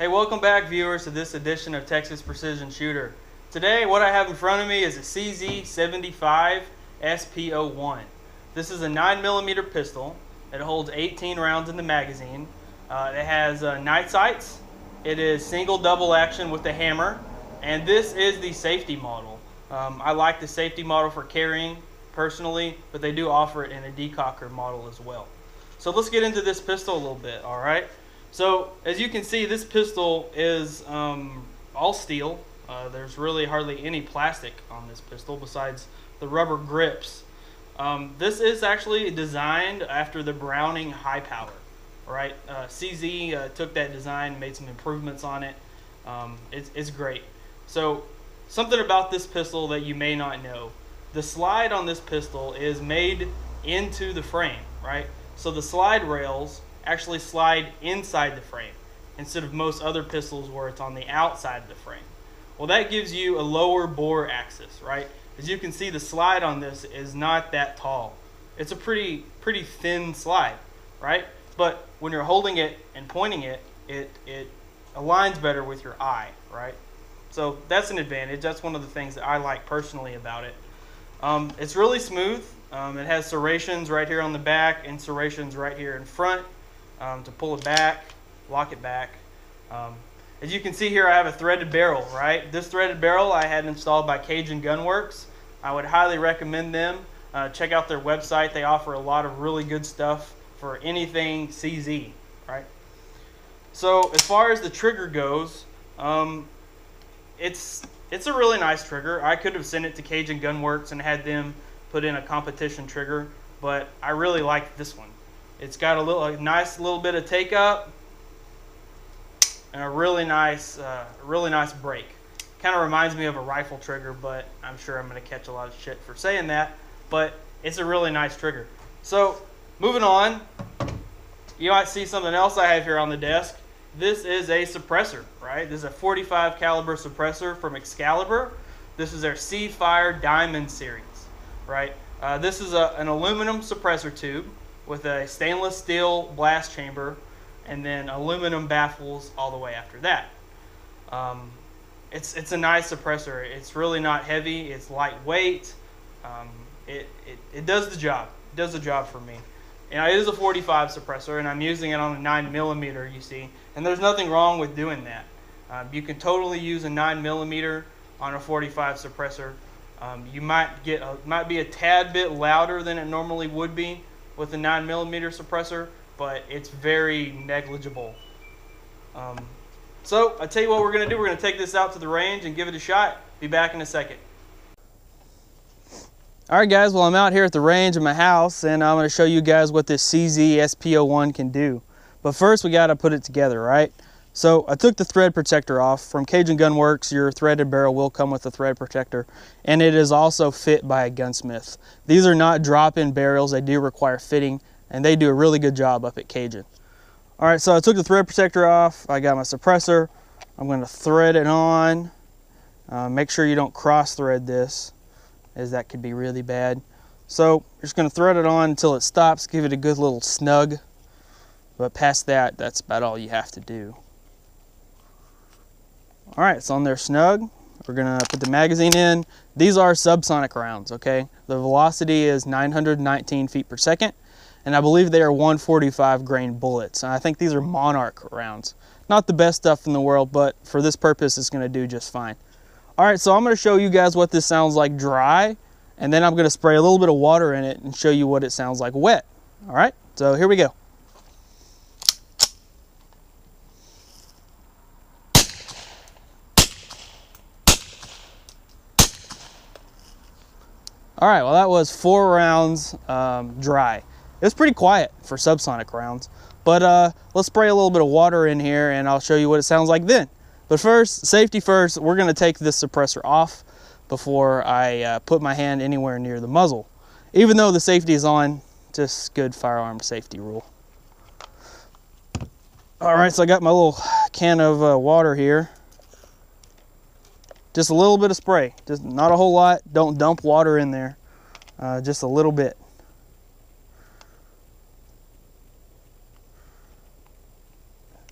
welcome back viewers to this edition of Texas Precision Shooter. Today what I have in front of me is a CZ75 SP-01. This is a 9mm pistol. It holds 18 rounds in the magazine. It has night sights. It is single double action with the hammer, and this is the safety model. I like the safety model for carrying personally, but they do offer it in a decocker model as well. So let's get into this pistol a little bit, alright? So as you can see, this pistol is all steel. There's really hardly any plastic on this pistol besides the rubber grips. This is actually designed after the Browning high power, right? CZ took that design, made some improvements on it. It's great. So something about this pistol that you may not know: the slide on this pistol is made into the frame, right? So the slide rails actually slide inside the frame instead of most other pistols where it's on the outside of the frame. Well, that gives you a lower bore axis, right? As you can see, the slide on this is not that tall. It's a pretty thin slide, right? But when you're holding it and pointing it, it aligns better with your eye, right? So that's an advantage. That's one of the things that I like personally about it. It's really smooth. It has serrations right here on the back and serrations right here in front to pull it back, lock it back. As you can see here, I have a threaded barrel, right? This threaded barrel I had installed by Cajun Gunworks. I would highly recommend them. Check out their website. They offer a lot of really good stuff for anything CZ, right? So as far as the trigger goes, it's a really nice trigger. I could have sent it to Cajun Gunworks and had them put in a competition trigger, but I really like this one. It's got a nice little bit of take up and a really nice break. Kind of reminds me of a rifle trigger, but I'm sure I'm going to catch a lot of shit for saying that. But it's a really nice trigger. So moving on, you might see something else I have here on the desk. This is a suppressor, right? This is a .45 caliber suppressor from Excalibur. This is their C-Fire Diamond series, right? This is an aluminum suppressor tube with a stainless steel blast chamber and then aluminum baffles all the way after that. It's a nice suppressor. It's really not heavy. It's lightweight. It does the job. It does the job for me. You know, it is a .45 suppressor, and I'm using it on a 9mm, you see, and there's nothing wrong with doing that. You can totally use a 9mm on a .45 suppressor. You might be a tad bit louder than it normally would be with a 9mm suppressor, but it's very negligible. So I tell you what we're going to do. We're going to take this out to the range and give it a shot. Be back in a second. Alright guys, well I'm out here at the range in my house and I'm going to show you guys what this CZ SP-01 can do. But first we got to put it together, right? So I took the thread protector off. From Cajun Gunworks, your threaded barrel will come with a thread protector, and it is also fit by a gunsmith. These are not drop-in barrels. They do require fitting, and they do a really good job up at Cajun. Alright, so I took the thread protector off. I got my suppressor. I'm going to thread it on. Make sure you don't cross thread this, as that could be really bad. So you're just going to thread it on until it stops. Give it a good little snug. But past that, that's about all you have to do. Alright, it's on there snug. We're going to put the magazine in. These are subsonic rounds, okay? The velocity is 919 feet per second, and I believe they are 145 grain bullets. And I think these are Monarch rounds. Not the best stuff in the world, but for this purpose, it's going to do just fine. Alright, so I'm going to show you guys what this sounds like dry, and then I'm going to spray a little bit of water in it and show you what it sounds like wet. Alright, so here we go. Alright, well that was 4 rounds dry. It was pretty quiet for subsonic rounds, but let's spray a little bit of water in here and I'll show you what it sounds like then. But first, safety first, we're going to take this suppressor off before I put my hand anywhere near the muzzle. Even though the safety is on, just good firearm safety rule. Alright, so I got my little can of water here. Just a little bit of spray, just not a whole lot. Don't dump water in there, just a little bit.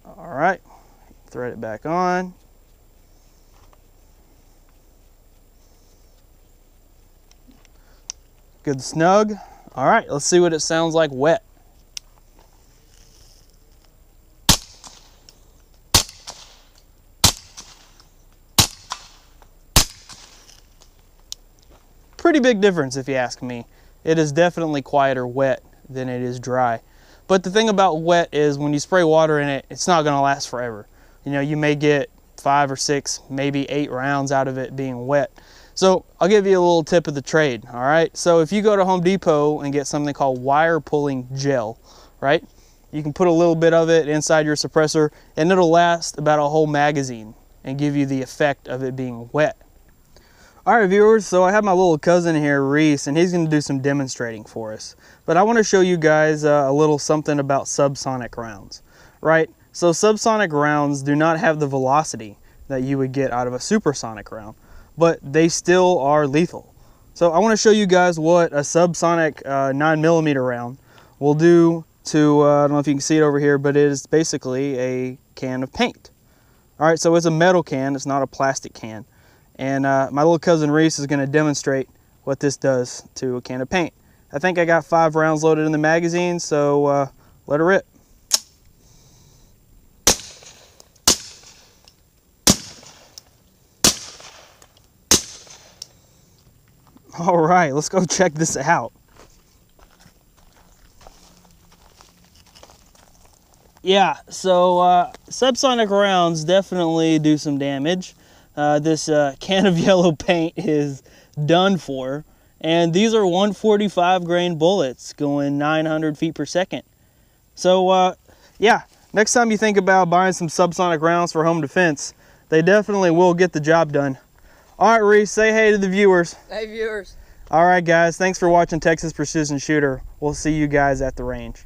All right, Thread it back on. Good snug. All right, let's see what it sounds like wet. Pretty big difference if you ask me. It is definitely quieter wet than it is dry. But the thing about wet is when you spray water in it, it's not gonna last forever. You know, you may get 5 or 6, maybe 8 rounds out of it being wet. So I'll give you a little tip of the trade, all right? So if you go to Home Depot and get something called wire pulling gel, right? You can put a little bit of it inside your suppressor and it'll last about a whole magazine and give you the effect of it being wet. All right, viewers, so I have my little cousin here, Reese, and he's gonna do some demonstrating for us. But I wanna show you guys a little something about subsonic rounds, right? So subsonic rounds do not have the velocity that you would get out of a supersonic round, but they still are lethal. So I wanna show you guys what a subsonic 9mm round will do to, I don't know if you can see it over here, but it is basically a can of paint. All right, so it's a metal can, it's not a plastic can. And my little cousin Reese is going to demonstrate what this does to a can of paint. I think I got 5 rounds loaded in the magazine, so let her rip. All right, let's go check this out. Yeah, so subsonic rounds definitely do some damage. This can of yellow paint is done for, and these are 145 grain bullets going 900 feet per second. So yeah, next time you think about buying some subsonic rounds for home defense, they definitely will get the job done. All right, Reese, say hey to the viewers. Hey, viewers. All right, guys, thanks for watching Texas Precision Shooter. We'll see you guys at the range.